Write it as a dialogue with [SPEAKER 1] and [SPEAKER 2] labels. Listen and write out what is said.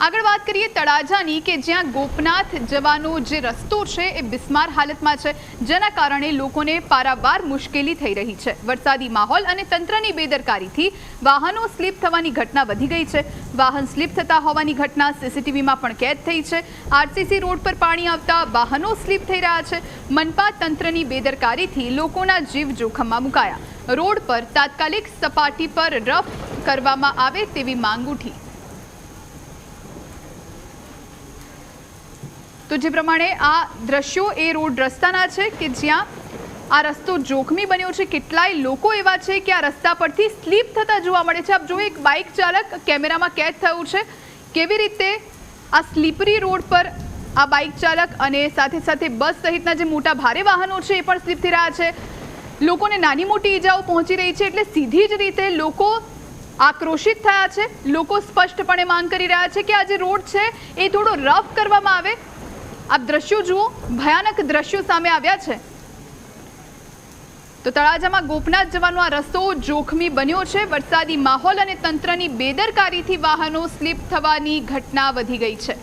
[SPEAKER 1] આગળ વાત કરીએ તળાજાની કે જ્યાં ગોપનાથ જવાનો જે રસ્તો છે એ બિસ્માર હાલતમાં છે, જેના કારણે લોકોને પારાવાર મુશ્કેલી થઈ રહી છે। વરસાદી માહોલ અને તંત્રની બેદરકારીથી વાહનો સ્લીપ થવાની ઘટના વધી ગઈ છે। વાહન સ્લીપ થતા હોવાની ઘટના સીસીટીવીમાં પણ કેદ થઈ છે। આરસીસી રોડ પર પાણી આવતા વાહનો સ્લીપ થઈ રહ્યા છે। મનપા તંત્રની બેદરકારીથી લોકોના જીવ જોખમમાં મુકાયા। રોડ પર તાત્કાલિક સપાટી પર રફ કરવામાં આવે તેવી માંગ ઉઠી। તો જે પ્રમાણે આ દ્રશ્યો એ રોડ રસ્તાના છે કે જ્યાં આ રસ્તો જોખમી બન્યો છે। કેટલાય લોકો એવા છે કે આ રસ્તા પરથી સ્લીપ થતા જોવા મળે છે। આપ જો એક બાઇક ચાલક કેમેરામાં કેદ થયું છે કેવી રીતે આ સ્લીપરી રોડ પર આ બાઇક ચાલક અને સાથે સાથે બસ સહિતના જે મોટા ભારે વાહનો છે એ પણ સ્લીપ થઈ રહ્યા છે। લોકોને નાની મોટી ઈજાઓ પહોંચી રહી છે, એટલે સીધી જ રીતે લોકો આક્રોશિત થયા છે। લોકો સ્પષ્ટપણે માંગ કરી રહ્યા છે કે આ જે રોડ છે એ થોડો રફ કરવામાં આવે। આપ દ્રશ્યો જુઓ, ભયાનક દ્રશ્યો સામે આવ્યા છે। તો તળાજામાં ગોપનાથ જવાનો આ રસ્તો જોખમી બન્યો છે। વરસાદી માહોલ અને તંત્રની બેદરકારીથી વાહનો સ્લીપ થવાની ઘટના વધી ગઈ છે।